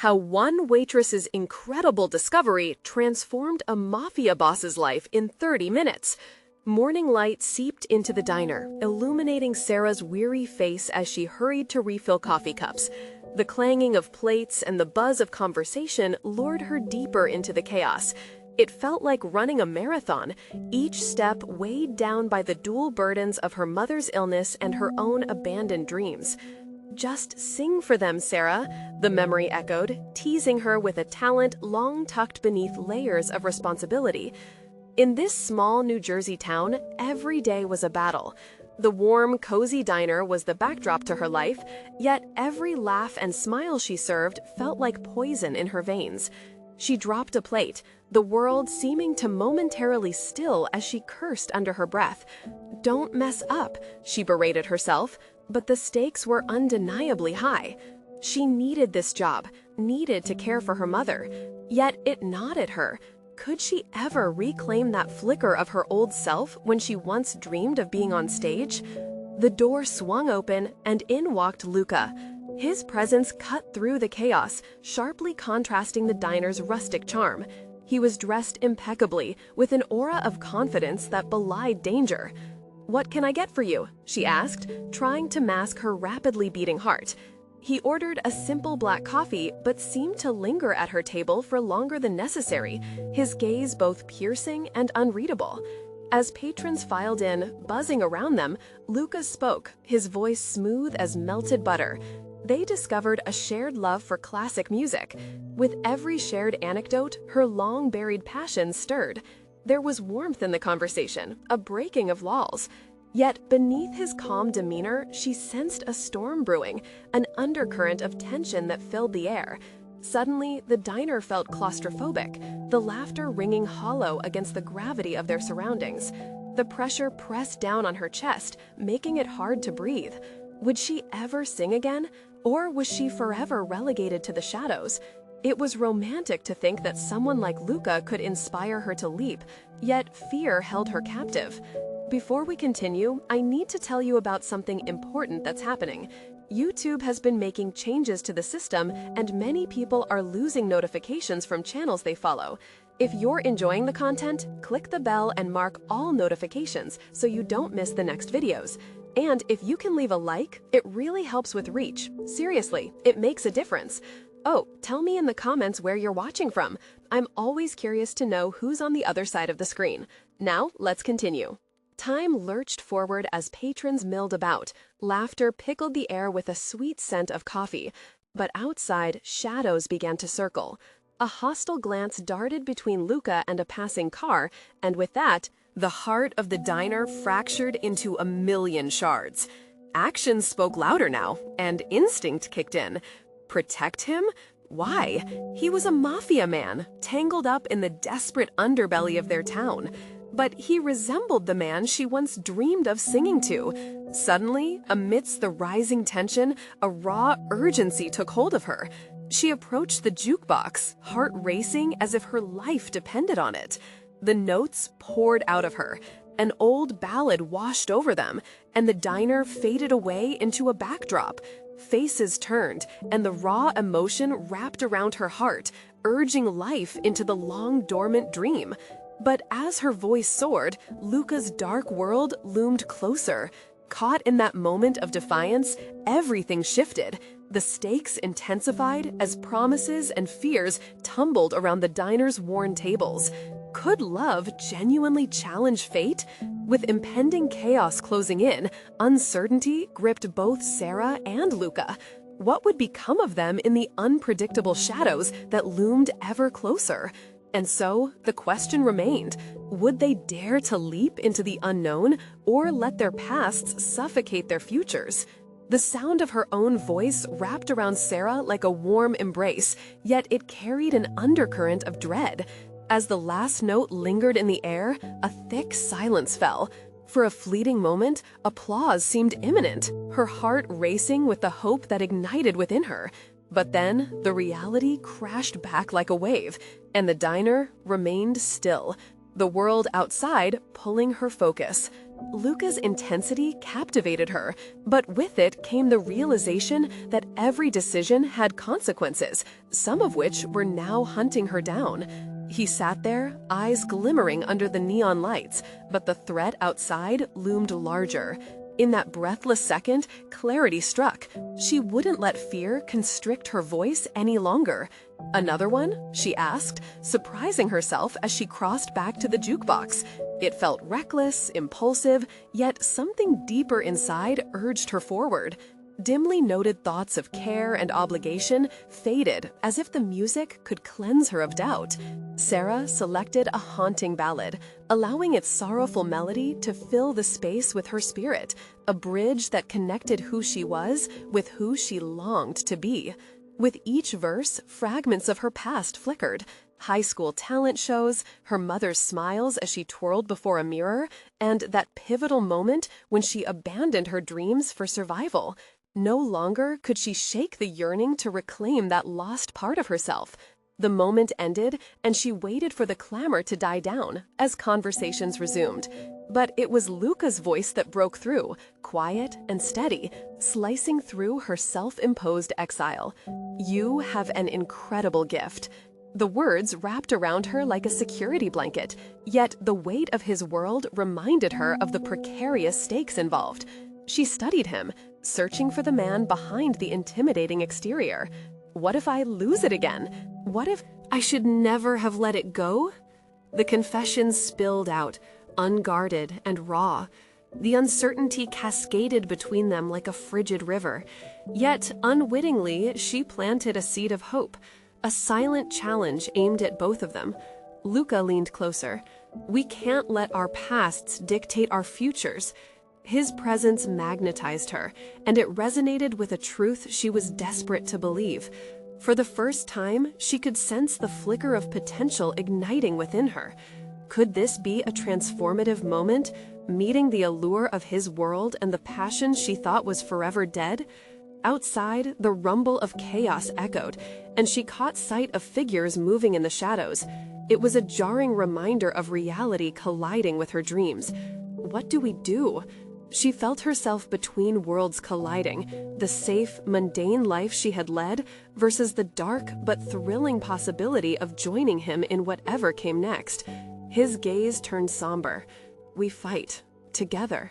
How one waitress's incredible discovery transformed a mafia boss's life in 30 minutes. Morning light seeped into the diner, illuminating Sarah's weary face as she hurried to refill coffee cups. The clanging of plates and the buzz of conversation lured her deeper into the chaos. It felt like running a marathon, each step weighed down by the dual burdens of her mother's illness and her own abandoned dreams. "Just sing for them, Sarah," the memory echoed, teasing her with a talent long tucked beneath layers of responsibility. In this small New Jersey town, every day was a battle. The warm, cozy diner was the backdrop to her life, yet every laugh and smile she served felt like poison in her veins. She dropped a plate, the world seeming to momentarily still as she cursed under her breath. "Don't mess up," she berated herself, but the stakes were undeniably high. She needed this job, needed to care for her mother, yet it gnawed at her. Could she ever reclaim that flicker of her old self when she once dreamed of being on stage? The door swung open, and in walked Luca. His presence cut through the chaos, sharply contrasting the diner's rustic charm. He was dressed impeccably, with an aura of confidence that belied danger. "What can I get for you?" she asked, trying to mask her rapidly beating heart. He ordered a simple black coffee, but seemed to linger at her table for longer than necessary, his gaze both piercing and unreadable. As patrons filed in, buzzing around them, Luca spoke, his voice smooth as melted butter. They discovered a shared love for classic music. With every shared anecdote, her long-buried passion stirred. There was warmth in the conversation, a breaking of walls. Yet beneath his calm demeanor, she sensed a storm brewing, an undercurrent of tension that filled the air. Suddenly, the diner felt claustrophobic, the laughter ringing hollow against the gravity of their surroundings. The pressure pressed down on her chest, making it hard to breathe. Would she ever sing again? Or was she forever relegated to the shadows? It was romantic to think that someone like Luca could inspire her to leap, yet fear held her captive. Before we continue, I need to tell you about something important that's happening. YouTube has been making changes to the system, and many people are losing notifications from channels they follow. If you're enjoying the content, click the bell and mark all notifications so you don't miss the next videos. And if you can leave a like, it really helps with reach. Seriously, it makes a difference. Oh, tell me in the comments where you're watching from. I'm always curious to know who's on the other side of the screen. Now, let's continue. Time lurched forward as patrons milled about. Laughter pickled the air with a sweet scent of coffee. But outside, shadows began to circle. A hostile glance darted between Luca and a passing car, and with that, the heart of the diner fractured into a million shards. Actions spoke louder now, and instinct kicked in. Protect him? Why? He was a mafia man, tangled up in the desperate underbelly of their town. But he resembled the man she once dreamed of singing to. Suddenly, amidst the rising tension, a raw urgency took hold of her. She approached the jukebox, heart racing as if her life depended on it. The notes poured out of her. An old ballad washed over them, and the diner faded away into a backdrop. Faces turned, and the raw emotion wrapped around her heart, urging life into the long-dormant dream. But as her voice soared, Luca's dark world loomed closer. Caught in that moment of defiance, everything shifted. The stakes intensified as promises and fears tumbled around the diner's worn tables. Could love genuinely challenge fate? With impending chaos closing in, uncertainty gripped both Sarah and Luca. What would become of them in the unpredictable shadows that loomed ever closer? And so, the question remained, would they dare to leap into the unknown or let their pasts suffocate their futures? The sound of her own voice wrapped around Sarah like a warm embrace, yet it carried an undercurrent of dread. As the last note lingered in the air, a thick silence fell. For a fleeting moment, applause seemed imminent, her heart racing with the hope that ignited within her. But then, the reality crashed back like a wave, and the diner remained still, the world outside pulling her focus. Luca's intensity captivated her, but with it came the realization that every decision had consequences, some of which were now hunting her down. He sat there, eyes glimmering under the neon lights, but the threat outside loomed larger. In that breathless second, clarity struck. She wouldn't let fear constrict her voice any longer. "Another one?" she asked, surprising herself as she crossed back to the jukebox. It felt reckless, impulsive, yet something deeper inside urged her forward. Dimly noted thoughts of care and obligation faded as if the music could cleanse her of doubt. Sarah selected a haunting ballad, allowing its sorrowful melody to fill the space with her spirit, a bridge that connected who she was with who she longed to be. With each verse, fragments of her past flickered. High school talent shows, her mother's smiles as she twirled before a mirror, and that pivotal moment when she abandoned her dreams for survival. No longer could she shake the yearning to reclaim that lost part of herself. The moment ended, and she waited for the clamor to die down as conversations resumed. But it was Luca's voice that broke through, quiet and steady, slicing through her self-imposed exile. "You have an incredible gift." The words wrapped around her like a security blanket, yet the weight of his world reminded her of the precarious stakes involved. She studied him, searching for the man behind the intimidating exterior. What if I lose it again? What if I should never have let it go? The confessions spilled out, unguarded and raw. The uncertainty cascaded between them like a frigid river. Yet, unwittingly, she planted a seed of hope, a silent challenge aimed at both of them. Luca leaned closer. "We can't let our pasts dictate our futures." His presence magnetized her, and it resonated with a truth she was desperate to believe. For the first time, she could sense the flicker of potential igniting within her. Could this be a transformative moment, meeting the allure of his world and the passion she thought was forever dead? Outside, the rumble of chaos echoed, and she caught sight of figures moving in the shadows. It was a jarring reminder of reality colliding with her dreams. What do we do? She felt herself between worlds colliding, the safe, mundane life she had led versus the dark but thrilling possibility of joining him in whatever came next. His gaze turned somber. "We fight. Together."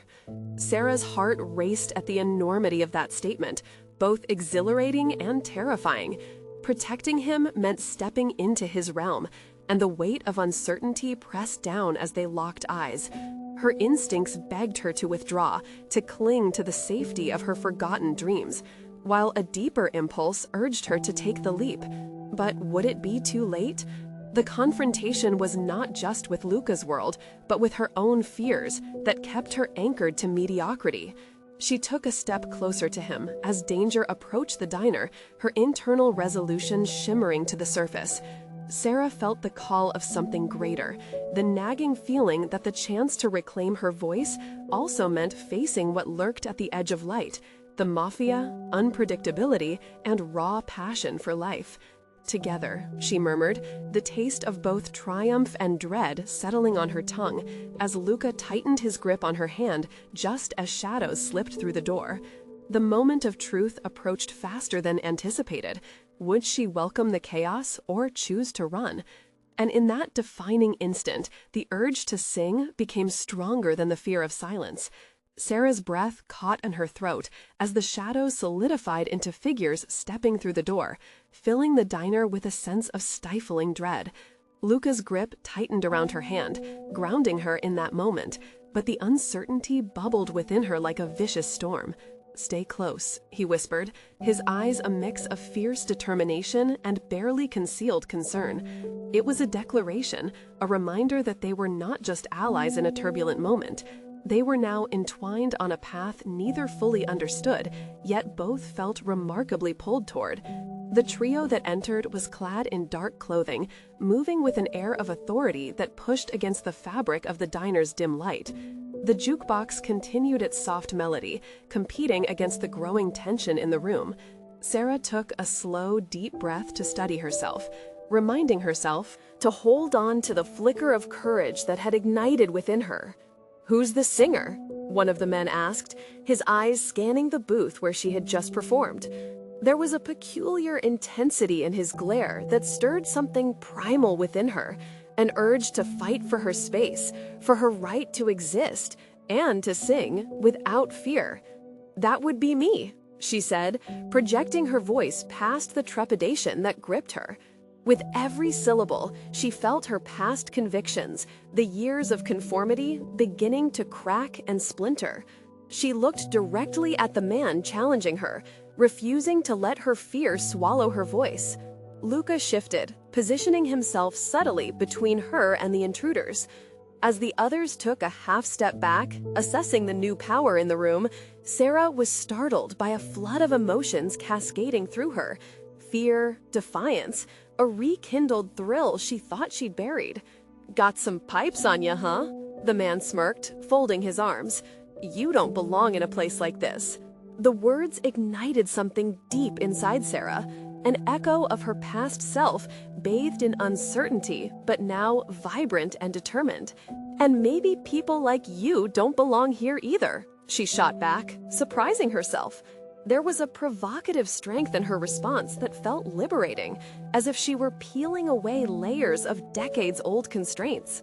Sarah's heart raced at the enormity of that statement, both exhilarating and terrifying. Protecting him meant stepping into his realm, and the weight of uncertainty pressed down as they locked eyes. Her instincts begged her to withdraw, to cling to the safety of her forgotten dreams, while a deeper impulse urged her to take the leap. But would it be too late? The confrontation was not just with Luca's world, but with her own fears that kept her anchored to mediocrity. She took a step closer to him as danger approached the diner, her internal resolution shimmering to the surface. Sarah felt the call of something greater, the nagging feeling that the chance to reclaim her voice also meant facing what lurked at the edge of light, the Mafia, unpredictability, and raw passion for life. "Together," she murmured, the taste of both triumph and dread settling on her tongue as Luca tightened his grip on her hand just as shadows slipped through the door. The moment of truth approached faster than anticipated. Would she welcome the chaos or choose to run? And in that defining instant, the urge to sing became stronger than the fear of silence. Sarah's breath caught in her throat as the shadows solidified into figures stepping through the door, filling the diner with a sense of stifling dread. Luca's grip tightened around her hand, grounding her in that moment, but the uncertainty bubbled within her like a vicious storm. "Stay close," he whispered, his eyes a mix of fierce determination and barely concealed concern. It was a declaration, a reminder that they were not just allies in a turbulent moment. They were now entwined on a path neither fully understood, yet both felt remarkably pulled toward. The trio that entered was clad in dark clothing, moving with an air of authority that pushed against the fabric of the diner's dim light. The jukebox continued its soft melody, competing against the growing tension in the room. Sarah took a slow, deep breath to steady herself, reminding herself to hold on to the flicker of courage that had ignited within her. "Who's the singer?" one of the men asked, his eyes scanning the booth where she had just performed. There was a peculiar intensity in his glare that stirred something primal within her, an urge to fight for her space, for her right to exist, and to sing without fear. "That would be me," she said, projecting her voice past the trepidation that gripped her. With every syllable, she felt her past convictions, the years of conformity, beginning to crack and splinter. She looked directly at the man challenging her, refusing to let her fear swallow her voice. Luca shifted, positioning himself subtly between her and the intruders. As the others took a half step back, assessing the new power in the room, Sarah was startled by a flood of emotions cascading through her. Fear, defiance, a rekindled thrill she thought she'd buried. "Got some pipes on ya, huh?" The man smirked, folding his arms. "You don't belong in a place like this." The words ignited something deep inside Sarah, an echo of her past self, bathed in uncertainty, but now vibrant and determined. "And maybe people like you don't belong here either," she shot back, surprising herself. There was a provocative strength in her response that felt liberating, as if she were peeling away layers of decades-old constraints.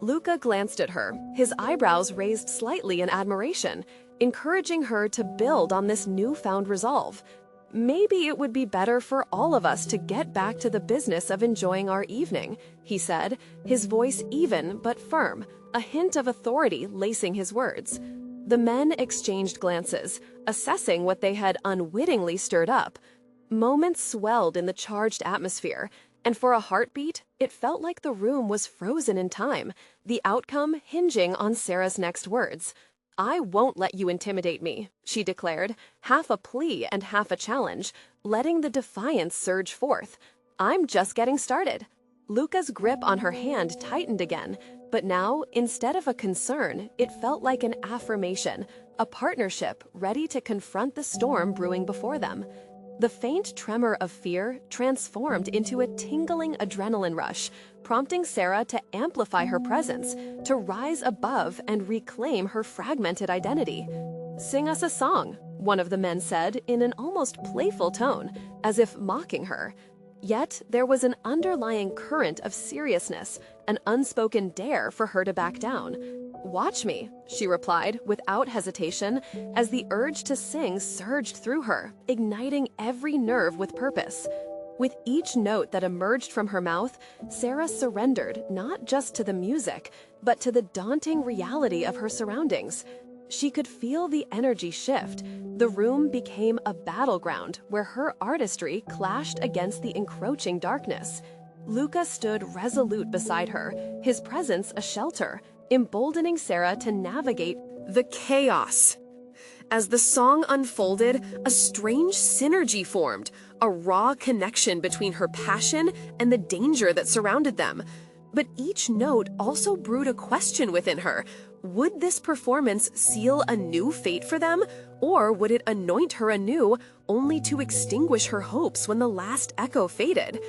Luca glanced at her, his eyebrows raised slightly in admiration, encouraging her to build on this newfound resolve. "Maybe it would be better for all of us to get back to the business of enjoying our evening," he said, his voice even but firm, a hint of authority lacing his words. The men exchanged glances, assessing what they had unwittingly stirred up. Moments swelled in the charged atmosphere, and for a heartbeat, it felt like the room was frozen in time, the outcome hinging on Sarah's next words. "I won't let you intimidate me," she declared, half a plea and half a challenge, letting the defiance surge forth. "I'm just getting started." Luca's grip on her hand tightened again, but now, instead of a concern, it felt like an affirmation, a partnership ready to confront the storm brewing before them. The faint tremor of fear transformed into a tingling adrenaline rush, prompting Sarah to amplify her presence, to rise above and reclaim her fragmented identity. "Sing us a song," one of the men said in an almost playful tone, as if mocking her. Yet there was an underlying current of seriousness, an unspoken dare for her to back down. "Watch me," she replied without hesitation, as the urge to sing surged through her, igniting every nerve with purpose. With each note that emerged from her mouth, Sarah surrendered not just to the music, but to the daunting reality of her surroundings. She could feel the energy shift. The room became a battleground where her artistry clashed against the encroaching darkness. Luca stood resolute beside her, his presence a shelter, emboldening Sarah to navigate the chaos. As the song unfolded, a strange synergy formed, a raw connection between her passion and the danger that surrounded them. But each note also brewed a question within her. Would this performance seal a new fate for them, or would it anoint her anew, only to extinguish her hopes when the last echo faded?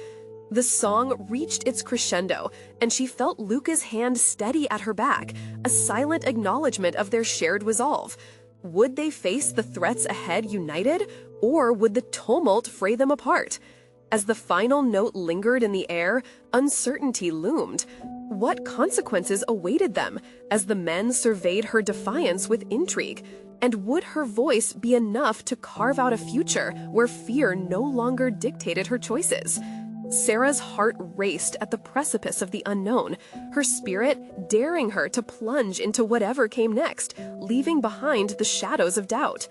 The song reached its crescendo, and she felt Luca's hand steady at her back, a silent acknowledgement of their shared resolve. Would they face the threats ahead united, or would the tumult fray them apart? As the final note lingered in the air, uncertainty loomed. What consequences awaited them as the men surveyed her defiance with intrigue? And would her voice be enough to carve out a future where fear no longer dictated her choices? Sarah's heart raced at the precipice of the unknown, her spirit daring her to plunge into whatever came next, leaving behind the shadows of doubt.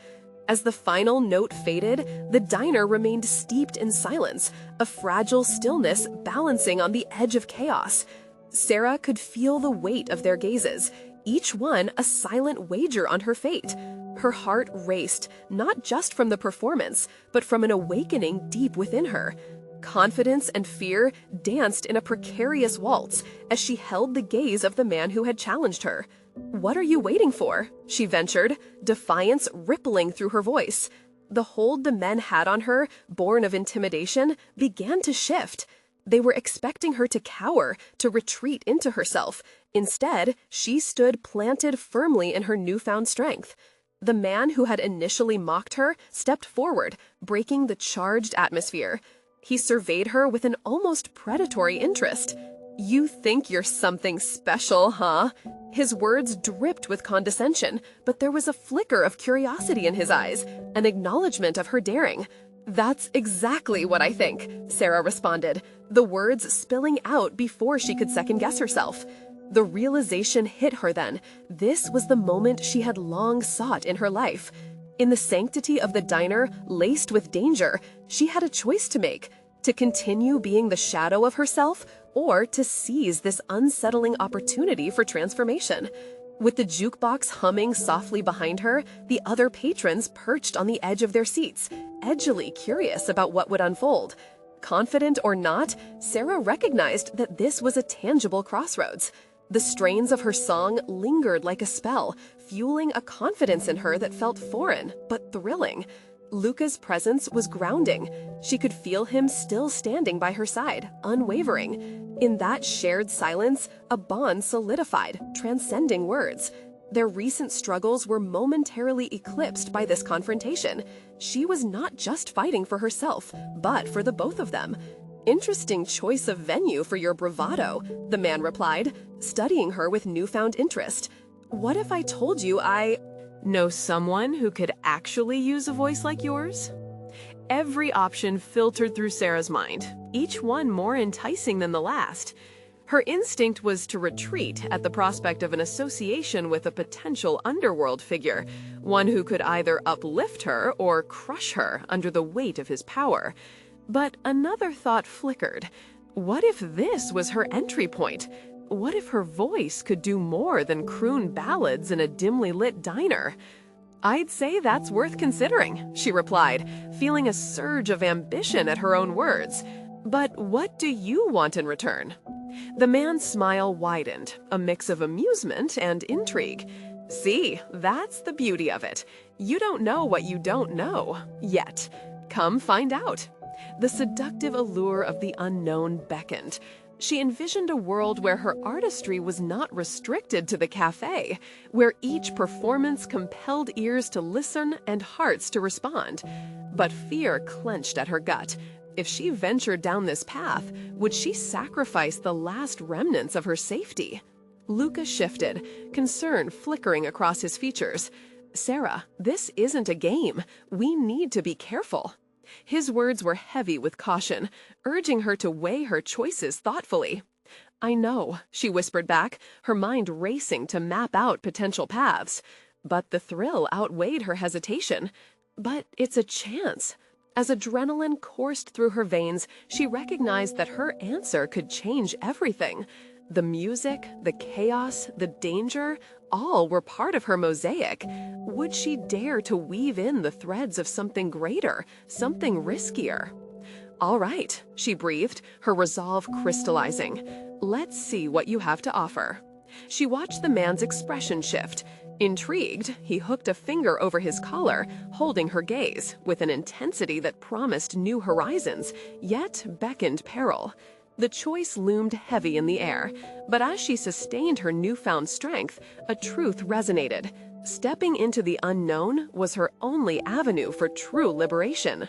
As the final note faded, the diner remained steeped in silence, a fragile stillness balancing on the edge of chaos. Sarah could feel the weight of their gazes, each one a silent wager on her fate. Her heart raced, not just from the performance, but from an awakening deep within her. Confidence and fear danced in a precarious waltz as she held the gaze of the man who had challenged her. "What are you waiting for?" she ventured, defiance rippling through her voice. The hold the men had on her, born of intimidation, began to shift. They were expecting her to cower, to retreat into herself. Instead, she stood planted firmly in her newfound strength. The man who had initially mocked her stepped forward, breaking the charged atmosphere. He surveyed her with an almost predatory interest. "You think you're something special, huh?" His words dripped with condescension, but there was a flicker of curiosity in his eyes, an acknowledgement of her daring. "That's exactly what I think," Sarah responded, the words spilling out before she could second-guess herself. The realization hit her then. This was the moment she had long sought in her life. In the sanctity of the diner, laced with danger, she had a choice to make: to continue being the shadow of herself, or to seize this unsettling opportunity for transformation. With the jukebox humming softly behind her, the other patrons perched on the edge of their seats, edgily curious about what would unfold. Confident or not, Sarah recognized that this was a tangible crossroads. The strains of her song lingered like a spell, fueling a confidence in her that felt foreign but thrilling. Luca's presence was grounding. She could feel him still standing by her side, unwavering. In that shared silence, a bond solidified, transcending words. Their recent struggles were momentarily eclipsed by this confrontation. She was not just fighting for herself, but for the both of them. "Interesting choice of venue for your bravado," the man replied, studying her with newfound interest. "What if I told you I know someone who could actually use a voice like yours?" Every option filtered through Sarah's mind, each one more enticing than the last. Her instinct was to retreat at the prospect of an association with a potential underworld figure, one who could either uplift her or crush her under the weight of his power. But another thought flickered. What if this was her entry point? What if her voice could do more than croon ballads in a dimly lit diner? "I'd say that's worth considering," she replied, feeling a surge of ambition at her own words. "But what do you want in return?" The man's smile widened, a mix of amusement and intrigue. "See, that's the beauty of it. You don't know what you don't know, yet. Come find out." The seductive allure of the unknown beckoned. She envisioned a world where her artistry was not restricted to the cafe, where each performance compelled ears to listen and hearts to respond. But fear clenched at her gut. If she ventured down this path, would she sacrifice the last remnants of her safety? Luca shifted, concern flickering across his features. "Sarah, this isn't a game. We need to be careful." His words were heavy with caution, urging her to weigh her choices thoughtfully. "I know," she whispered back, her mind racing to map out potential paths. But the thrill outweighed her hesitation. "But it's a chance." As adrenaline coursed through her veins, she recognized that her answer could change everything. The music, the chaos, the danger, all were part of her mosaic. Would she dare to weave in the threads of something greater, something riskier? "All right," she breathed, her resolve crystallizing. "Let's see what you have to offer." She watched the man's expression shift. Intrigued, he hooked a finger over his collar, holding her gaze with an intensity that promised new horizons, yet beckoned peril. The choice loomed heavy in the air, but as she sustained her newfound strength, a truth resonated. Stepping into the unknown was her only avenue for true liberation.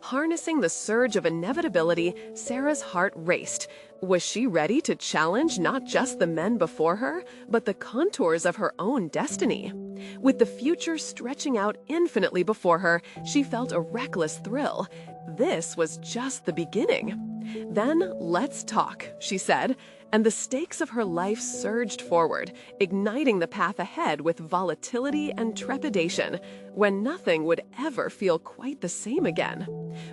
Harnessing the surge of inevitability, Sarah's heart raced. Was she ready to challenge not just the men before her, but the contours of her own destiny? With the future stretching out infinitely before her, she felt a reckless thrill. This was just the beginning. "Then let's talk," she said, and the stakes of her life surged forward, igniting the path ahead with volatility and trepidation, when nothing would ever feel quite the same again.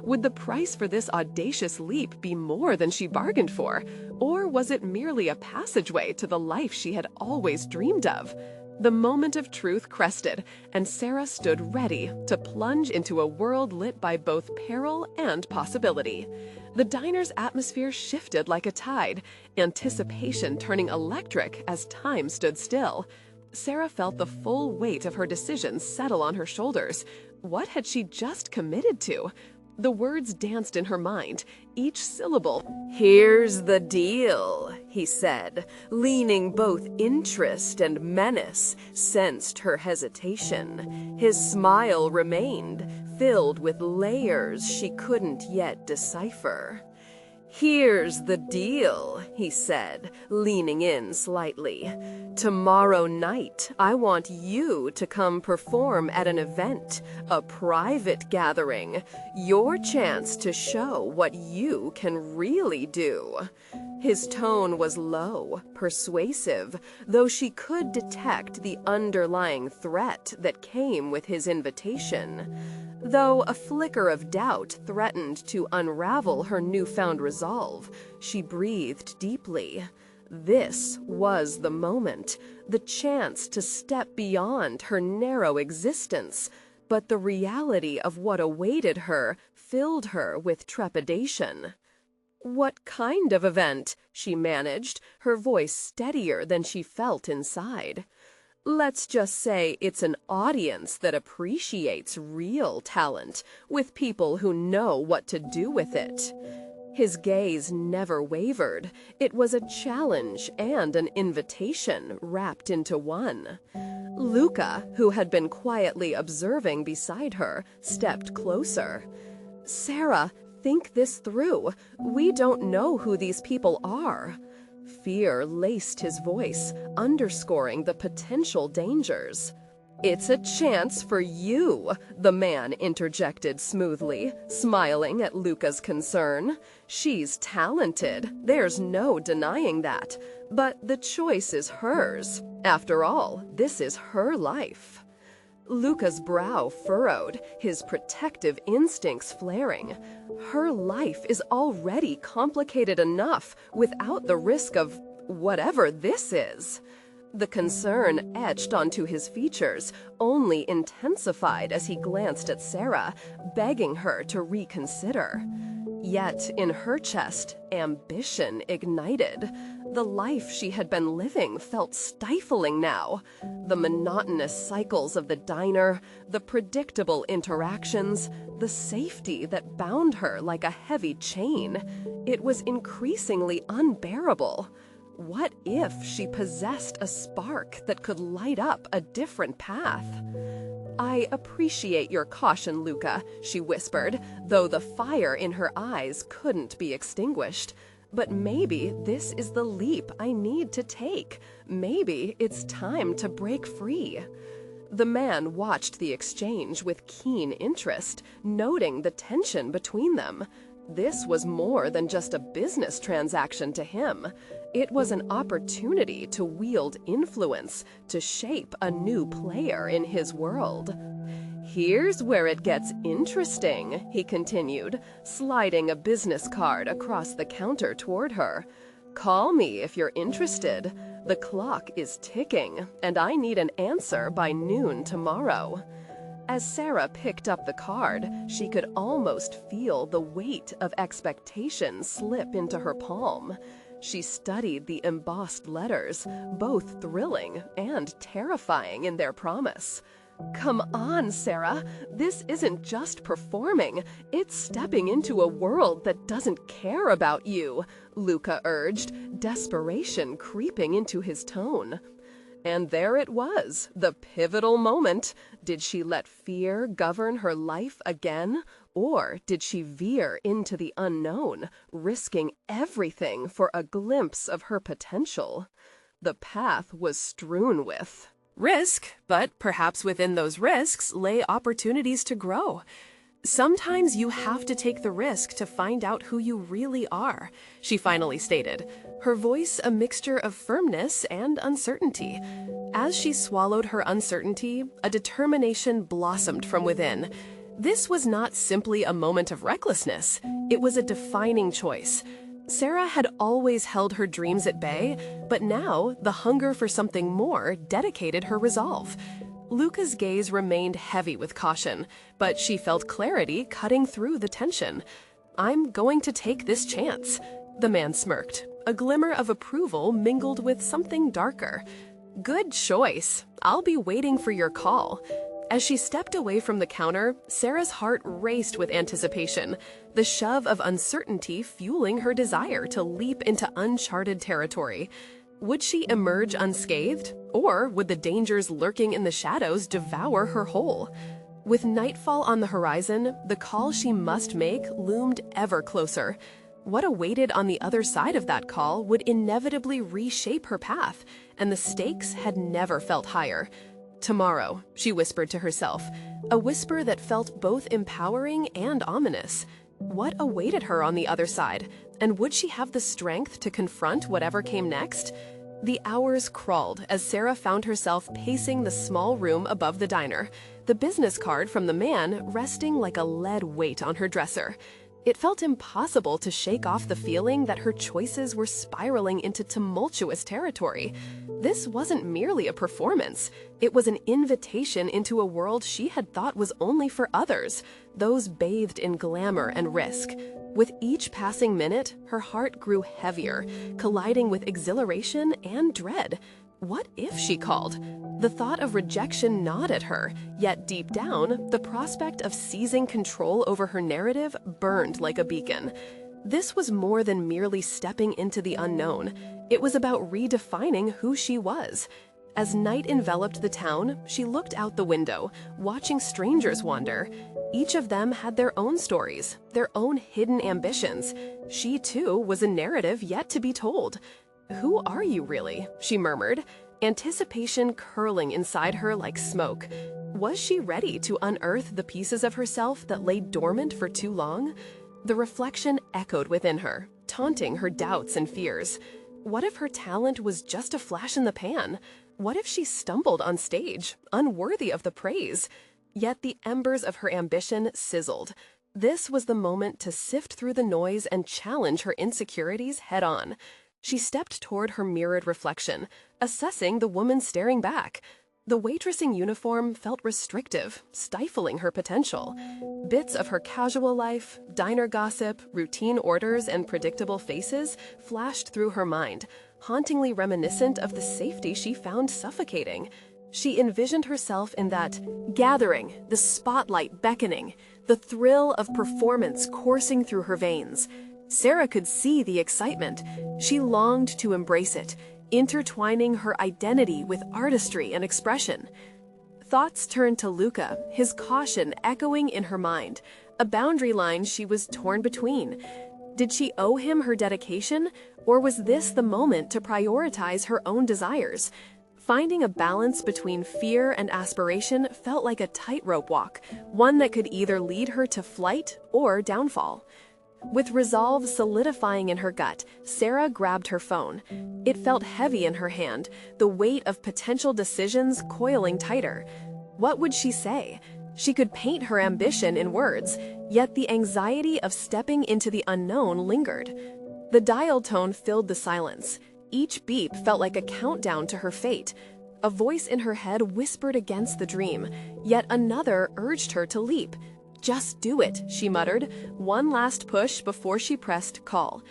Would the price for this audacious leap be more than she bargained for, or was it merely a passageway to the life she had always dreamed of? The moment of truth crested, and Sarah stood ready to plunge into a world lit by both peril and possibility. The diner's atmosphere shifted like a tide, anticipation turning electric as time stood still. Sarah felt the full weight of her decisions settle on her shoulders. What had she just committed to? The words danced in her mind, each syllable. "Here's the deal," he said, leaning both interest and menace, sensed her hesitation. His smile remained, filled with layers she couldn't yet decipher. "Here's the deal," he said, leaning in slightly. "Tomorrow night, I want you to come perform at an event, a private gathering, your chance to show what you can really do." His tone was low, persuasive, though she could detect the underlying threat that came with his invitation. Though a flicker of doubt threatened to unravel her newfound resolve, she breathed deeply. This was the moment, the chance to step beyond her narrow existence, but the reality of what awaited her filled her with trepidation. "What kind of event?" she managed, her voice steadier than she felt inside. "Let's just say it's an audience that appreciates real talent, with people who know what to do with it." His gaze never wavered. It was a challenge and an invitation wrapped into one. Luca, who had been quietly observing beside her, stepped closer. "Sarah, think this through. We don't know who these people are." Fear laced his voice, underscoring the potential dangers. "It's a chance for you," the man interjected smoothly, smiling at Luca's concern. "She's talented, there's no denying that, but the choice is hers. After all, this is her life." Luca's brow furrowed, his protective instincts flaring. Her life is already complicated enough without the risk of whatever this is. The concern etched onto his features, only intensified as he glanced at Sarah, begging her to reconsider. Yet in her chest, ambition ignited. The life she had been living felt stifling now. The monotonous cycles of the diner, the predictable interactions, the safety that bound her like a heavy chain. It was increasingly unbearable. What if she possessed a spark that could light up a different path? "I appreciate your caution, Luca," she whispered, though the fire in her eyes couldn't be extinguished. "But maybe this is the leap I need to take. Maybe it's time to break free." The man watched the exchange with keen interest, noting the tension between them. This was more than just a business transaction to him. It was an opportunity to wield influence, to shape a new player in his world. "Here's where it gets interesting," he continued, sliding a business card across the counter toward her. "Call me if you're interested. The clock is ticking, and I need an answer by noon tomorrow." As Sarah picked up the card, she could almost feel the weight of expectation slip into her palm. She studied the embossed letters, both thrilling and terrifying in their promise. "Come on, Sarah. This isn't just performing. It's stepping into a world that doesn't care about you," Luca urged, desperation creeping into his tone. And there it was, the pivotal moment. Did she let fear govern her life again? Or did she veer into the unknown, risking everything for a glimpse of her potential? The path was strewn with risk, but perhaps within those risks lay opportunities to grow. "Sometimes you have to take the risk to find out who you really are," she finally stated, her voice a mixture of firmness and uncertainty. As she swallowed her uncertainty, a determination blossomed from within. This was not simply a moment of recklessness, it was a defining choice. Sarah had always held her dreams at bay, but now the hunger for something more dedicated her resolve. Luca's gaze remained heavy with caution, but she felt clarity cutting through the tension. "I'm going to take this chance," the man smirked, a glimmer of approval mingled with something darker. "Good choice. I'll be waiting for your call." As she stepped away from the counter, Sarah's heart raced with anticipation, the shove of uncertainty fueling her desire to leap into uncharted territory. Would she emerge unscathed, or would the dangers lurking in the shadows devour her whole? With nightfall on the horizon, the call she must make loomed ever closer. What awaited on the other side of that call would inevitably reshape her path, and the stakes had never felt higher. Tomorrow, she whispered to herself, a whisper that felt both empowering and ominous. What awaited her on the other side, and would she have the strength to confront whatever came next? The hours crawled as Sarah found herself pacing the small room above the diner, the business card from the man resting like a lead weight on her dresser. It felt impossible to shake off the feeling that her choices were spiraling into tumultuous territory. This wasn't merely a performance. It was an invitation into a world she had thought was only for others, those bathed in glamour and risk. With each passing minute, her heart grew heavier, colliding with exhilaration and dread. What if she called? The thought of rejection gnawed at her, yet deep down, the prospect of seizing control over her narrative burned like a beacon. This was more than merely stepping into the unknown. It was about redefining who she was. As night enveloped the town, she looked out the window, watching strangers wander. Each of them had their own stories, their own hidden ambitions. She, too, was a narrative yet to be told. "Who are you, really?" she murmured, anticipation curling inside her like smoke. Was she ready to unearth the pieces of herself that lay dormant for too long? The reflection echoed within her, taunting her doubts and fears. What if her talent was just a flash in the pan? What if she stumbled on stage, unworthy of the praise? Yet the embers of her ambition sizzled. This was the moment to sift through the noise and challenge her insecurities head-on. She stepped toward her mirrored reflection, assessing the woman staring back. The waitressing uniform felt restrictive, stifling her potential. Bits of her casual life, diner gossip, routine orders, and predictable faces flashed through her mind, hauntingly reminiscent of the safety she found suffocating. She envisioned herself in that gathering, the spotlight beckoning, the thrill of performance coursing through her veins. Sarah could see the excitement. She longed to embrace it, intertwining her identity with artistry and expression. Thoughts turned to Luca, his caution echoing in her mind, a boundary line she was torn between. Did she owe him her dedication, or was this the moment to prioritize her own desires? Finding a balance between fear and aspiration felt like a tightrope walk, one that could either lead her to flight or downfall. With resolve solidifying in her gut, Sarah grabbed her phone. It felt heavy in her hand, the weight of potential decisions coiling tighter. What would she say? She could paint her ambition in words, yet the anxiety of stepping into the unknown lingered. The dial tone filled the silence. Each beep felt like a countdown to her fate. A voice in her head whispered against the dream, yet another urged her to leap. "Just do it," she muttered, one last push before she pressed call.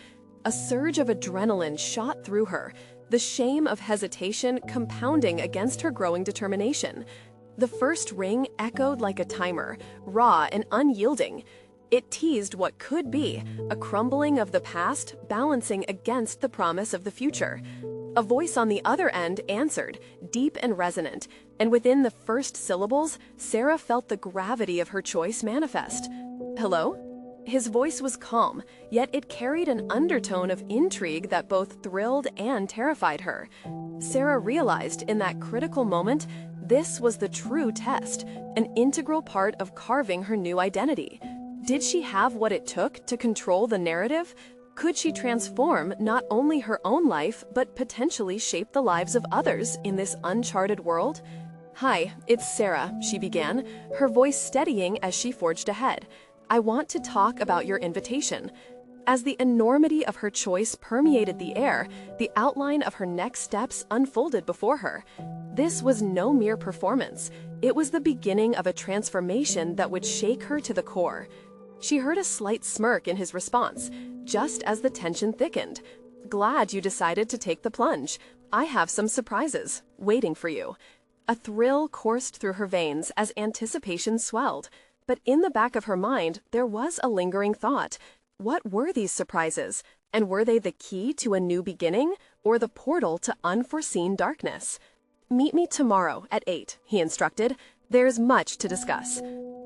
A surge of adrenaline shot through her, the shame of hesitation compounding against her growing determination. The first ring echoed like a timer, raw and unyielding. It teased what could be, a crumbling of the past balancing against the promise of the future. A voice on the other end answered, deep and resonant, and within the first syllables, Sarah felt the gravity of her choice manifest. "Hello?" His voice was calm, yet it carried an undertone of intrigue that both thrilled and terrified her. Sarah realized in that critical moment, this was the true test, an integral part of carving her new identity. Did she have what it took to control the narrative? Could she transform not only her own life, but potentially shape the lives of others in this uncharted world? "Hi, it's Sarah," she began, her voice steadying as she forged ahead. "I want to talk about your invitation." As the enormity of her choice permeated the air, the outline of her next steps unfolded before her. This was no mere performance. It was the beginning of a transformation that would shake her to the core. She heard a slight smirk in his response, just as the tension thickened. "Glad you decided to take the plunge. I have some surprises waiting for you." A thrill coursed through her veins as anticipation swelled. But in the back of her mind, there was a lingering thought. What were these surprises? And were they the key to a new beginning, or the portal to unforeseen darkness? "Meet me tomorrow at 8, he instructed. "There's much to discuss."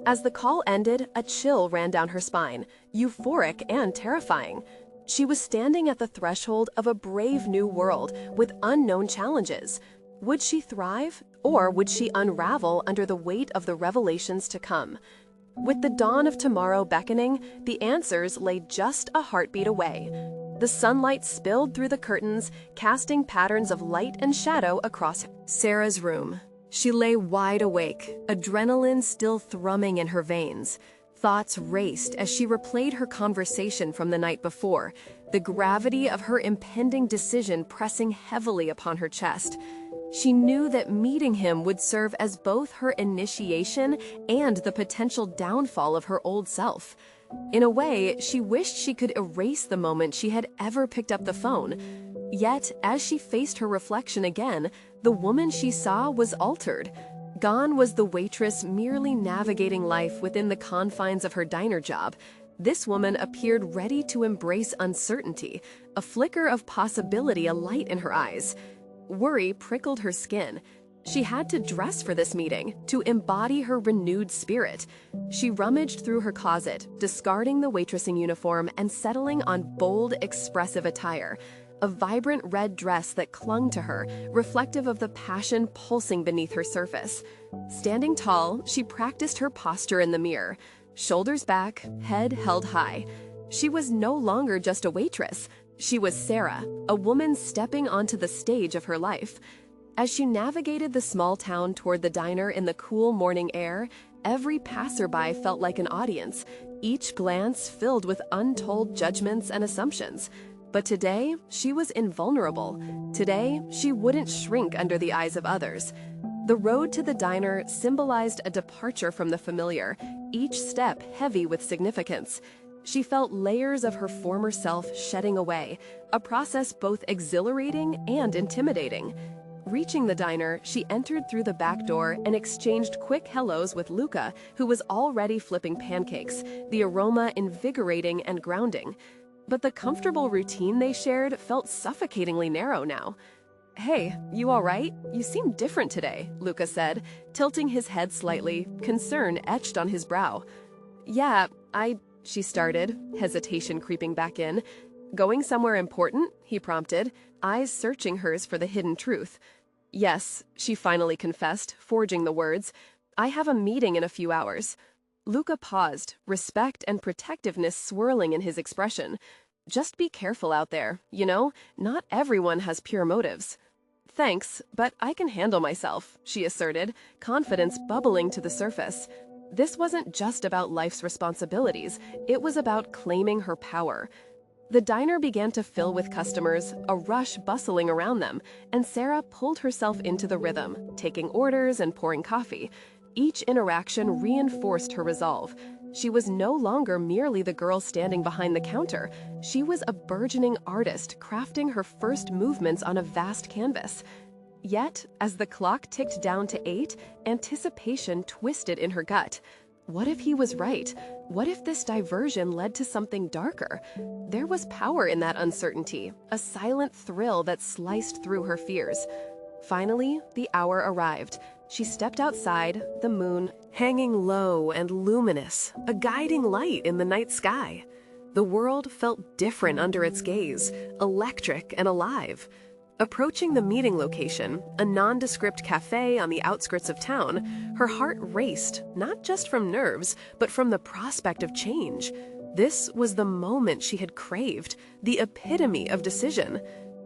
As the call ended, a chill ran down her spine, euphoric and terrifying. She was standing at the threshold of a brave new world with unknown challenges. Would she thrive, or would she unravel under the weight of the revelations to come? With the dawn of tomorrow beckoning, the answers lay just a heartbeat away. The sunlight spilled through the curtains, casting patterns of light and shadow across Sarah's room. She lay wide awake, adrenaline still thrumming in her veins. Thoughts raced as she replayed her conversation from the night before, the gravity of her impending decision pressing heavily upon her chest. She knew that meeting him would serve as both her initiation and the potential downfall of her old self. In a way, she wished she could erase the moment she had ever picked up the phone. Yet, as she faced her reflection again, the woman she saw was altered. Gone was the waitress merely navigating life within the confines of her diner job. This woman appeared ready to embrace uncertainty, a flicker of possibility alight in her eyes. Worry prickled her skin. She had to dress for this meeting, to embody her renewed spirit. She rummaged through her closet, discarding the waitressing uniform and settling on bold, expressive attire. A vibrant red dress that clung to her, reflective of the passion pulsing beneath her surface. Standing tall, she practiced her posture in the mirror. Shoulders back, head held high. She was no longer just a waitress. She was Sarah, a woman stepping onto the stage of her life. As she navigated the small town toward the diner in the cool morning air, every passerby felt like an audience, each glance filled with untold judgments and assumptions. But today, she was invulnerable. Today, she wouldn't shrink under the eyes of others. The road to the diner symbolized a departure from the familiar, each step heavy with significance. She felt layers of her former self shedding away, a process both exhilarating and intimidating. Reaching the diner, she entered through the back door and exchanged quick hellos with Luca, who was already flipping pancakes, the aroma invigorating and grounding. But the comfortable routine they shared felt suffocatingly narrow now. "Hey, you all right? You seem different today," Luca said, tilting his head slightly, concern etched on his brow. "Yeah, she started, hesitation creeping back in. "Going somewhere important?" he prompted, eyes searching hers for the hidden truth. "Yes," she finally confessed, forging the words. "I have a meeting in a few hours." Luca paused, respect and protectiveness swirling in his expression. "Just be careful out there, you know? Not everyone has pure motives." "Thanks, but I can handle myself," she asserted, confidence bubbling to the surface. This wasn't just about life's responsibilities, it was about claiming her power. The diner began to fill with customers, a rush bustling around them, and Sarah pulled herself into the rhythm, taking orders and pouring coffee. Each interaction reinforced her resolve. She was no longer merely the girl standing behind the counter. She was a burgeoning artist crafting her first movements on a vast canvas. Yet, as the clock ticked down to 8, anticipation twisted in her gut. What if he was right? What if this diversion led to something darker? There was power in that uncertainty, a silent thrill that sliced through her fears. Finally, the hour arrived. She stepped outside, the moon hanging low and luminous, a guiding light in the night sky. The world felt different under its gaze, electric and alive. Approaching the meeting location, a nondescript cafe on the outskirts of town, her heart raced, not just from nerves, but from the prospect of change. This was the moment she had craved, the epitome of decision.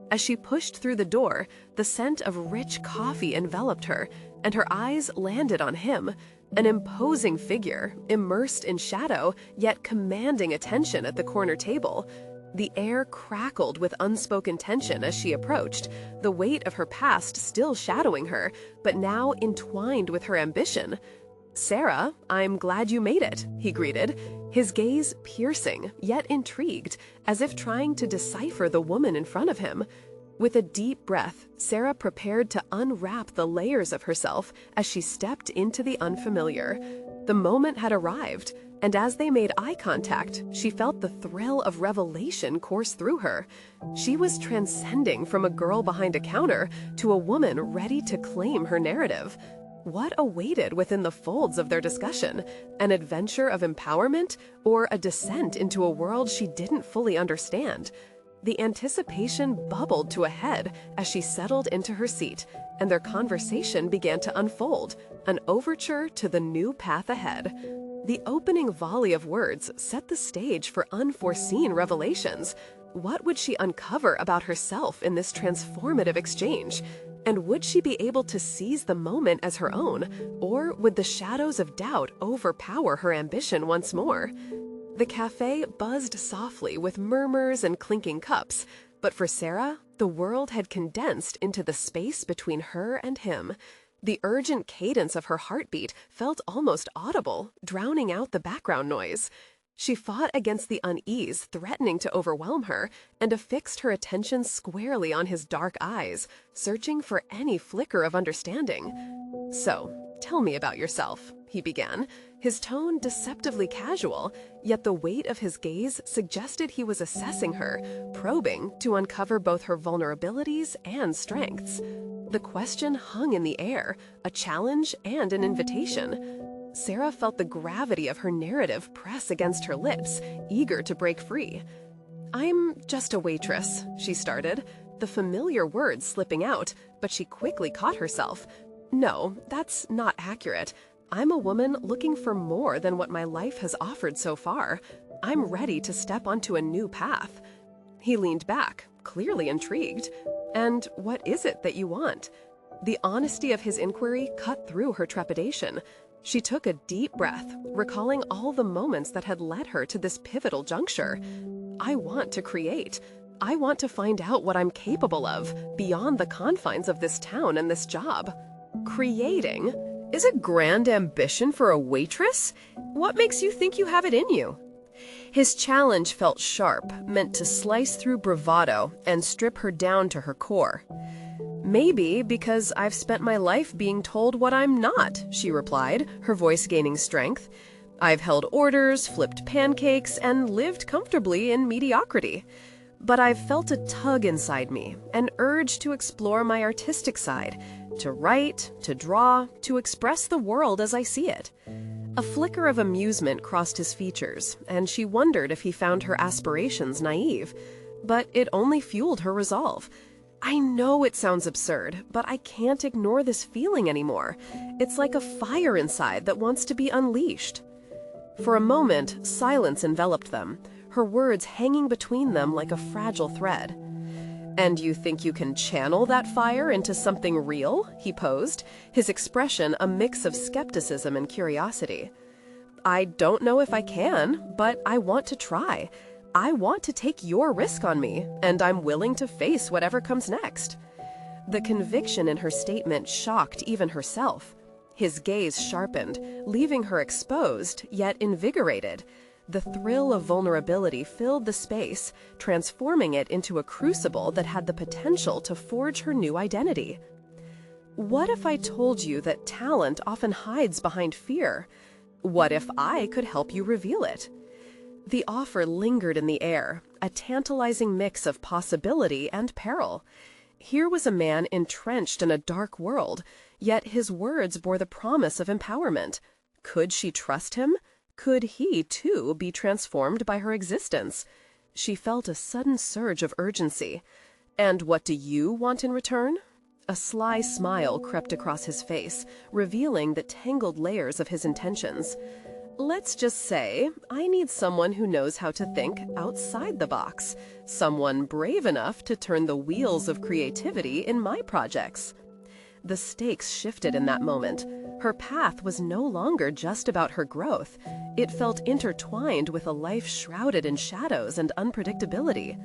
As she pushed through the door, the scent of rich coffee enveloped her, and her eyes landed on him, an imposing figure, immersed in shadow, yet commanding attention at the corner table. The air crackled with unspoken tension as she approached, the weight of her past still shadowing her, but now entwined with her ambition. "Sarah, I'm glad you made it," he greeted, his gaze piercing, yet intrigued, as if trying to decipher the woman in front of him. With a deep breath, Sarah prepared to unwrap the layers of herself as she stepped into the unfamiliar. The moment had arrived, and as they made eye contact, she felt the thrill of revelation course through her. She was transcending from a girl behind a counter to a woman ready to claim her narrative. What awaited within the folds of their discussion? An adventure of empowerment or a descent into a world she didn't fully understand? The anticipation bubbled to a head as she settled into her seat, and their conversation began to unfold, an overture to the new path ahead. The opening volley of words set the stage for unforeseen revelations. What would she uncover about herself in this transformative exchange? And would she be able to seize the moment as her own, or would the shadows of doubt overpower her ambition once more? The cafe buzzed softly with murmurs and clinking cups, but for Sarah, the world had condensed into the space between her and him. The urgent cadence of her heartbeat felt almost audible, drowning out the background noise. She fought against the unease threatening to overwhelm her and affixed her attention squarely on his dark eyes, searching for any flicker of understanding. "So, tell me about yourself," he began, his tone deceptively casual, yet the weight of his gaze suggested he was assessing her, probing to uncover both her vulnerabilities and strengths. The question hung in the air, a challenge and an invitation. Sarah felt the gravity of her narrative press against her lips, eager to break free. "I'm just a waitress," she started, the familiar words slipping out, but she quickly caught herself. "No, that's not accurate. I'm a woman looking for more than what my life has offered so far. I'm ready to step onto a new path." He leaned back, clearly intrigued. "And what is it that you want?" The honesty of his inquiry cut through her trepidation. She took a deep breath, recalling all the moments that had led her to this pivotal juncture. "I want to create. I want to find out what I'm capable of, beyond the confines of this town and this job." Creating? Is a grand ambition for a waitress? What makes you think you have it in you? His challenge felt sharp, meant to slice through bravado and strip her down to her core. "Maybe because I've spent my life being told what I'm not," she replied, her voice gaining strength. "I've held orders, flipped pancakes, and lived comfortably in mediocrity. But I've felt a tug inside me, an urge to explore my artistic side, to write, to draw, to express the world as I see it." A flicker of amusement crossed his features, and she wondered if he found her aspirations naive. But it only fueled her resolve. "I know it sounds absurd, but I can't ignore this feeling anymore. It's like a fire inside that wants to be unleashed." For a moment, silence enveloped them, her words hanging between them like a fragile thread. "And you think you can channel that fire into something real?" he posed, his expression a mix of skepticism and curiosity. "I don't know if I can, but I want to try. I want to take your risk on me, and I'm willing to face whatever comes next." The conviction in her statement shocked even herself. His gaze sharpened, leaving her exposed, yet invigorated. The thrill of vulnerability filled the space, transforming it into a crucible that had the potential to forge her new identity. "What if I told you that talent often hides behind fear? What if I could help you reveal it?" The offer lingered in the air, a tantalizing mix of possibility and peril. Here was a man entrenched in a dark world, yet his words bore the promise of empowerment. Could she trust him? Could he, too, be transformed by her existence? She felt a sudden surge of urgency. "And what do you want in return?" A sly smile crept across his face, revealing the tangled layers of his intentions. "Let's just say I need someone who knows how to think outside the box, someone brave enough to turn the wheels of creativity in my projects." The stakes shifted in that moment. Her path was no longer just about her growth. It felt intertwined with a life shrouded in shadows and unpredictability.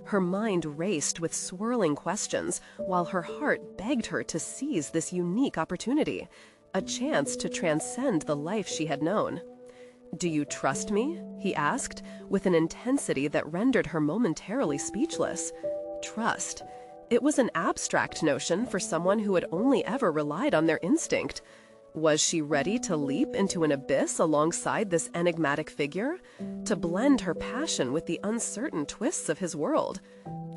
Her mind raced with swirling questions, while her heart begged her to seize this unique opportunity, a chance to transcend the life she had known. "Do you trust me?" he asked, with an intensity that rendered her momentarily speechless. Trust. It was an abstract notion for someone who had only ever relied on their instinct. Was she ready to leap into an abyss alongside this enigmatic figure? To blend her passion with the uncertain twists of his world?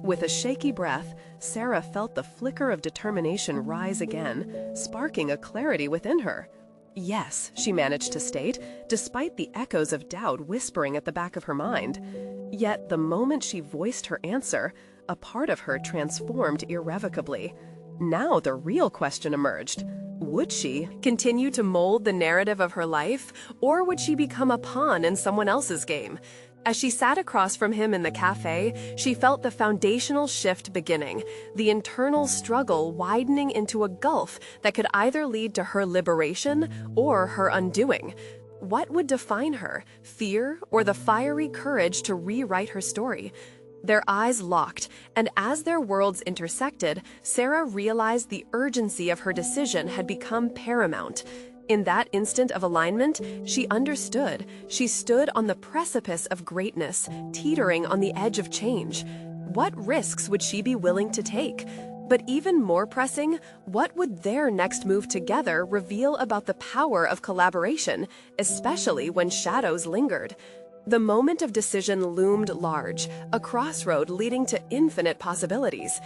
With a shaky breath, Sarah felt the flicker of determination rise again, sparking a clarity within her. Yes, she managed to state, despite the echoes of doubt whispering at the back of her mind. Yet the moment she voiced her answer, a part of her transformed irrevocably. Now the real question emerged. Would she continue to mold the narrative of her life, or would she become a pawn in someone else's game? As she sat across from him in the cafe, she felt the foundational shift beginning, the internal struggle widening into a gulf that could either lead to her liberation or her undoing. What would define her, fear or the fiery courage to rewrite her story? Their eyes locked, and as their worlds intersected, Sarah realized the urgency of her decision had become paramount. In that instant of alignment, she understood. She stood on the precipice of greatness, teetering on the edge of change. What risks would she be willing to take? But even more pressing, what would their next move together reveal about the power of collaboration, especially when shadows lingered? The moment of decision loomed large, a crossroad leading to infinite possibilities.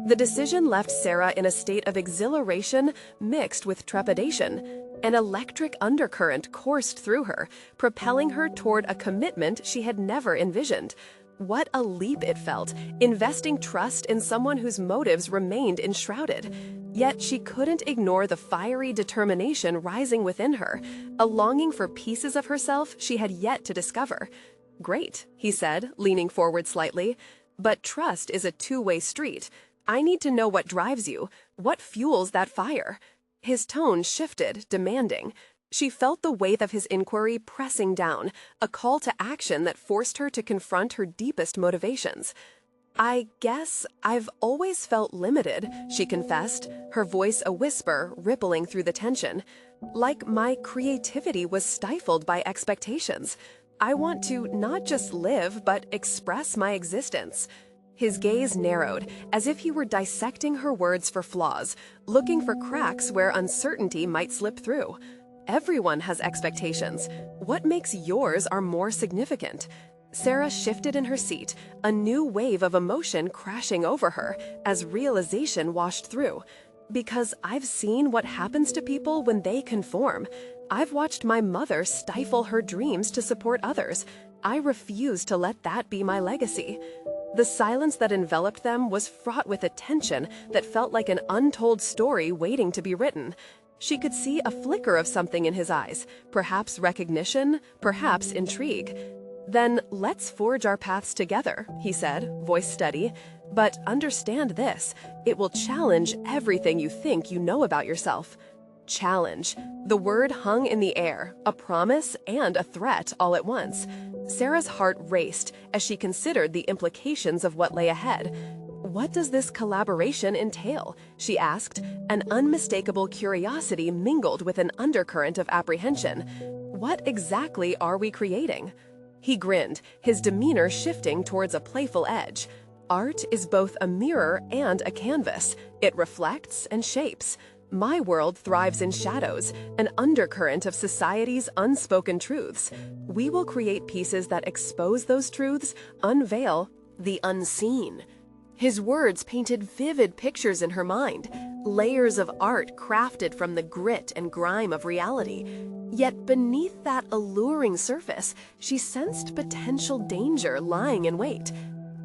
The decision left Sarah in a state of exhilaration mixed with trepidation. An electric undercurrent coursed through her, propelling her toward a commitment she had never envisioned. What a leap it felt, investing trust in someone whose motives remained enshrouded. Yet she couldn't ignore the fiery determination rising within her, a longing for pieces of herself she had yet to discover. "Great," he said, leaning forward slightly, "but trust is a two-way street. I need to know what drives you, what fuels that fire." His tone shifted, demanding. She felt the weight of his inquiry pressing down, a call to action that forced her to confront her deepest motivations. "I guess I've always felt limited," she confessed, her voice a whisper rippling through the tension. "Like my creativity was stifled by expectations. I want to not just live, but express my existence." His gaze narrowed, as if he were dissecting her words for flaws, looking for cracks where uncertainty might slip through. "Everyone has expectations. What makes yours are more significant?" Sarah shifted in her seat, a new wave of emotion crashing over her as realization washed through. "Because I've seen what happens to people when they conform. I've watched my mother stifle her dreams to support others. I refuse to let that be my legacy." The silence that enveloped them was fraught with a tension that felt like an untold story waiting to be written. She could see a flicker of something in his eyes, perhaps recognition, perhaps intrigue. "Then let's forge our paths together," he said, voice steady. "But understand this, it will challenge everything you think you know about yourself." Challenge. The word hung in the air, a promise and a threat all at once. Sarah's heart raced as she considered the implications of what lay ahead. "What does this collaboration entail?" she asked, an unmistakable curiosity mingled with an undercurrent of apprehension. "What exactly are we creating?" He grinned, his demeanor shifting towards a playful edge. "Art is both a mirror and a canvas. It reflects and shapes. My world thrives in shadows, an undercurrent of society's unspoken truths. We will create pieces that expose those truths, unveil the unseen." His words painted vivid pictures in her mind, layers of art crafted from the grit and grime of reality. Yet beneath that alluring surface, she sensed potential danger lying in wait.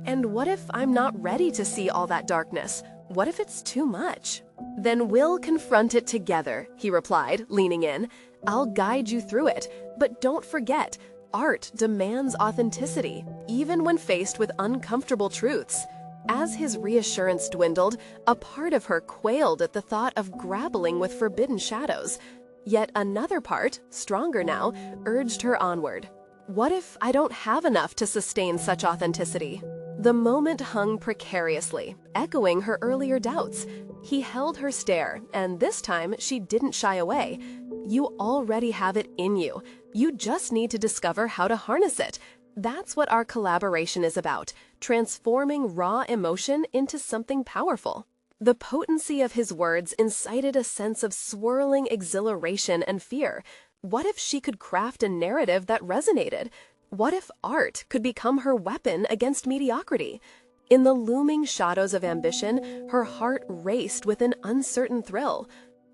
"And what if I'm not ready to see all that darkness? What if it's too much?" "Then we'll confront it together," he replied, leaning in. "I'll guide you through it, but don't forget, art demands authenticity, even when faced with uncomfortable truths." As his reassurance dwindled, a part of her quailed at the thought of grappling with forbidden shadows. Yet another part, stronger now, urged her onward. "What if I don't have enough to sustain such authenticity?" The moment hung precariously, echoing her earlier doubts. He held her stare, and this time she didn't shy away. "You already have it in you. You just need to discover how to harness it. That's what our collaboration is about, transforming raw emotion into something powerful. The potency of his words incited a sense of swirling exhilaration and fear. What if she could craft a narrative that resonated? What if art could become her weapon against mediocrity? In the looming shadows of ambition, her heart raced with an uncertain thrill.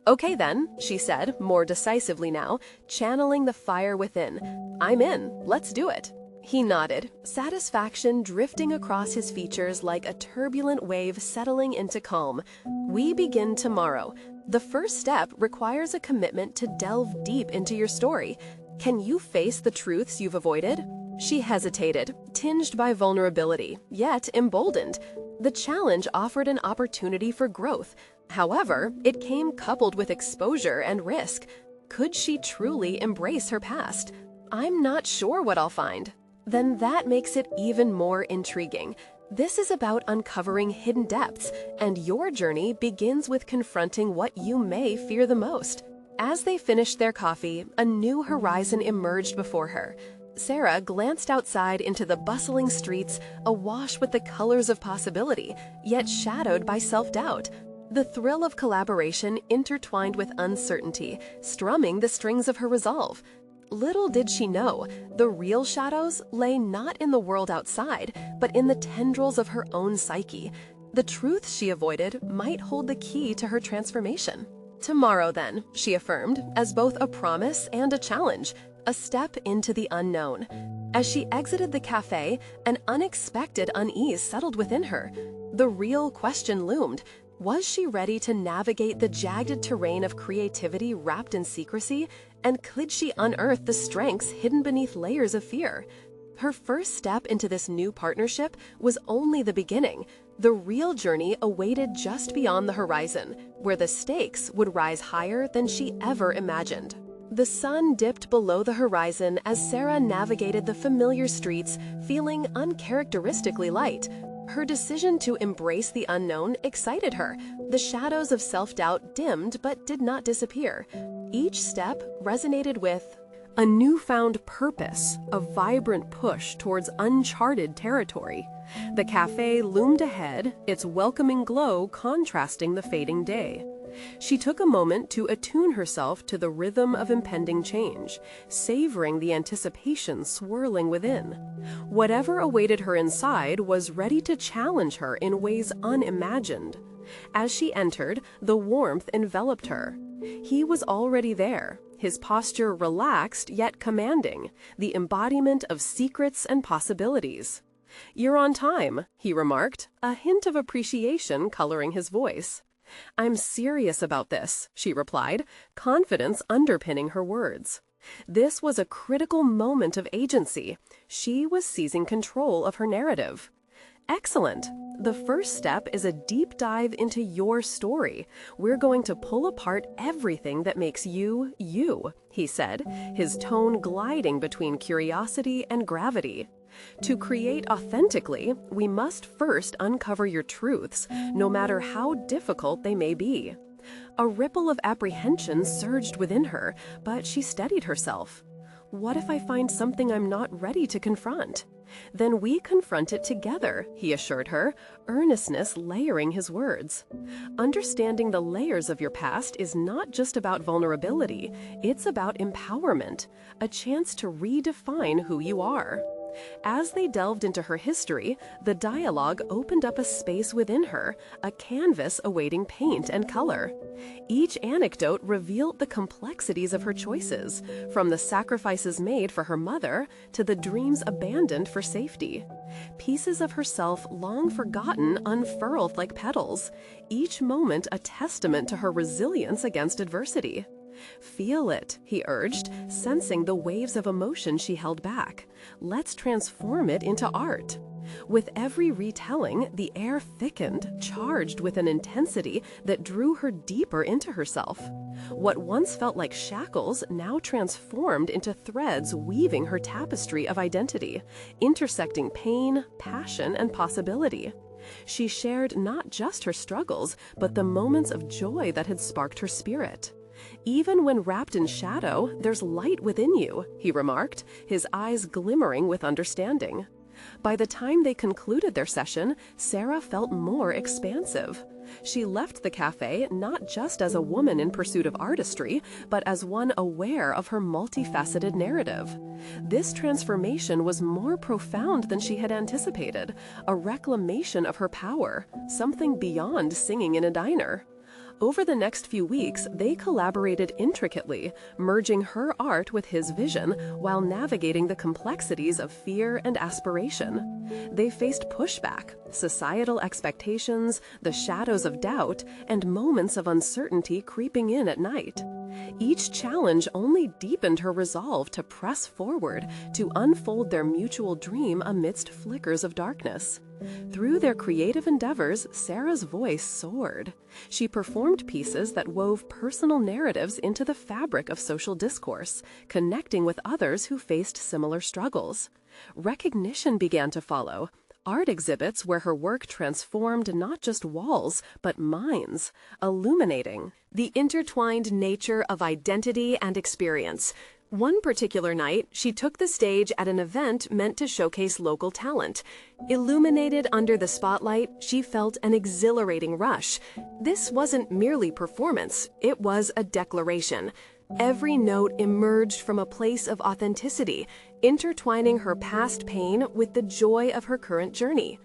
"Okay then," she said, more decisively now, channeling the fire within. "I'm in. Let's do it." He nodded, satisfaction drifting across his features like a turbulent wave settling into calm. "We begin tomorrow. The first step requires a commitment to delve deep into your story. Can you face the truths you've avoided?" She hesitated, tinged by vulnerability, yet emboldened. The challenge offered an opportunity for growth. However, it came coupled with exposure and risk. Could she truly embrace her past? "I'm not sure what I'll find." Then that makes it even more intriguing. This is about uncovering hidden depths, and your journey begins with confronting what you may fear the most. As they finished their coffee, a new horizon emerged before her. Sarah glanced outside into the bustling streets, awash with the colors of possibility, yet shadowed by self-doubt. The thrill of collaboration intertwined with uncertainty, strumming the strings of her resolve. Little did she know, the real shadows lay not in the world outside, but in the tendrils of her own psyche. The truths she avoided might hold the key to her transformation. "Tomorrow, then," she affirmed, as both a promise and a challenge, a step into the unknown. As she exited the cafe, an unexpected unease settled within her. The real question loomed. Was she ready to navigate the jagged terrain of creativity wrapped in secrecy? And could she unearth the strengths hidden beneath layers of fear? Her first step into this new partnership was only the beginning. The real journey awaited just beyond the horizon, where the stakes would rise higher than she ever imagined. The sun dipped below the horizon as Sarah navigated the familiar streets, feeling uncharacteristically light. Her decision to embrace the unknown excited her. The shadows of self-doubt dimmed but did not disappear. Each step resonated with a newfound purpose, a vibrant push towards uncharted territory. The cafe loomed ahead, its welcoming glow contrasting the fading day. She took a moment to attune herself to the rhythm of impending change, savoring the anticipation swirling within. Whatever awaited her inside was ready to challenge her in ways unimagined. As she entered, the warmth enveloped her. He was already there, his posture relaxed yet commanding, the embodiment of secrets and possibilities. "You're on time," he remarked, a hint of appreciation coloring his voice. "I'm serious about this," she replied, confidence underpinning her words. This was a critical moment of agency. She was seizing control of her narrative. "Excellent. The first step is a deep dive into your story. We're going to pull apart everything that makes you, you," he said, his tone gliding between curiosity and gravity. "To create authentically, we must first uncover your truths, no matter how difficult they may be." A ripple of apprehension surged within her, but she steadied herself. "What if I find something I'm not ready to confront?" "Then we confront it together," he assured her, earnestness layering his words. Understanding the layers of your past is not just about vulnerability, it's about empowerment, a chance to redefine who you are. As they delved into her history, the dialogue opened up a space within her, a canvas awaiting paint and color. Each anecdote revealed the complexities of her choices, from the sacrifices made for her mother to the dreams abandoned for safety. Pieces of herself long forgotten unfurled like petals, each moment a testament to her resilience against adversity. "Feel it," he urged, sensing the waves of emotion she held back. "Let's transform it into art." With every retelling, the air thickened, charged with an intensity that drew her deeper into herself. What once felt like shackles now transformed into threads weaving her tapestry of identity, intersecting pain, passion, and possibility. She shared not just her struggles, but the moments of joy that had sparked her spirit. "Even when wrapped in shadow, there's light within you," he remarked, his eyes glimmering with understanding. By the time they concluded their session, Sarah felt more expansive. She left the cafe not just as a woman in pursuit of artistry, but as one aware of her multifaceted narrative. This transformation was more profound than she had anticipated, a reclamation of her power, something beyond singing in a diner. Over the next few weeks, they collaborated intricately, merging her art with his vision while navigating the complexities of fear and aspiration. They faced pushback, societal expectations, the shadows of doubt, and moments of uncertainty creeping in at night. Each challenge only deepened her resolve to press forward, to unfold their mutual dream amidst flickers of darkness. Through their creative endeavors, Sarah's voice soared. She performed pieces that wove personal narratives into the fabric of social discourse, connecting with others who faced similar struggles. Recognition began to follow. Art exhibits where her work transformed not just walls, but minds, illuminating the intertwined nature of identity and experience. One particular night, she took the stage at an event meant to showcase local talent. Illuminated under the spotlight, she felt an exhilarating rush. This wasn't merely performance, it was a declaration. Every note emerged from a place of authenticity, intertwining her past pain with the joy of her current journey.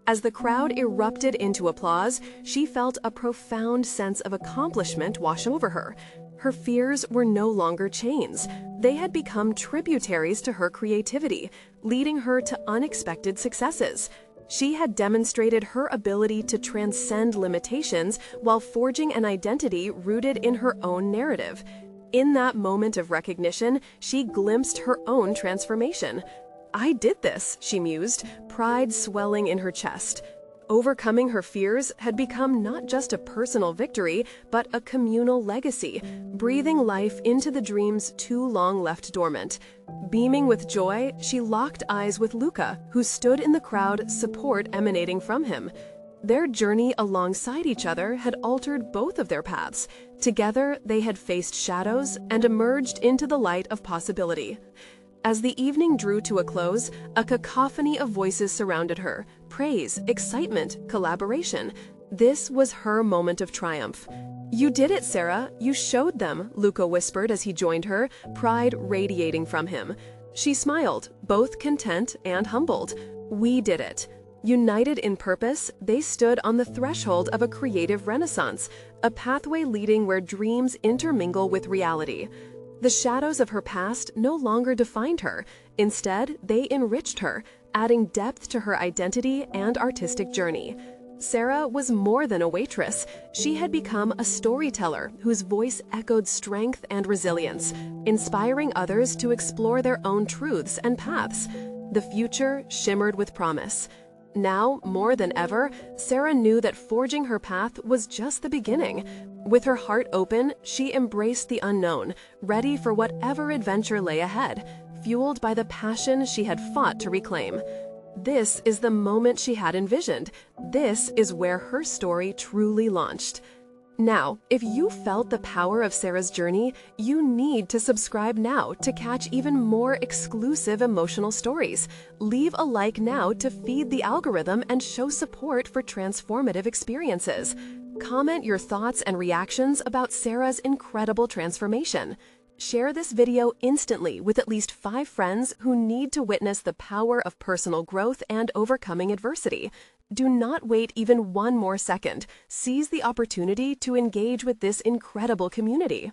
As the crowd erupted into applause, she felt a profound sense of accomplishment wash over her. Her fears were no longer chains. They had become tributaries to her creativity, leading her to unexpected successes. She had demonstrated her ability to transcend limitations while forging an identity rooted in her own narrative. In that moment of recognition, she glimpsed her own transformation. "I did this," she mused, pride swelling in her chest. Overcoming her fears had become not just a personal victory, but a communal legacy, breathing life into the dreams too long left dormant. Beaming with joy, she locked eyes with Luca, who stood in the crowd, support emanating from him. Their journey alongside each other had altered both of their paths. Together, they had faced shadows and emerged into the light of possibility. As the evening drew to a close, a cacophony of voices surrounded her. Praise, excitement, collaboration. This was her moment of triumph. "You did it, Sarah. You showed them," Luca whispered as he joined her, pride radiating from him. She smiled, both content and humbled. "We did it." United in purpose, they stood on the threshold of a creative renaissance, a pathway leading where dreams intermingle with reality. The shadows of her past no longer defined her. Instead, they enriched her, adding depth to her identity and artistic journey. Sarah was more than a waitress. She had become a storyteller whose voice echoed strength and resilience, inspiring others to explore their own truths and paths. The future shimmered with promise. Now, more than ever, Sarah knew that forging her path was just the beginning. With her heart open, she embraced the unknown, ready for whatever adventure lay ahead, fueled by the passion she had fought to reclaim. This is the moment she had envisioned. This is where her story truly launched. Now, if you felt the power of Sarah's journey, you need to subscribe now to catch even more exclusive emotional stories. Leave a like now to feed the algorithm and show support for transformative experiences. Comment your thoughts and reactions about Sarah's incredible transformation. Share this video instantly with at least 5 friends who need to witness the power of personal growth and overcoming adversity. Do not wait even one more second. Seize the opportunity to engage with this incredible community.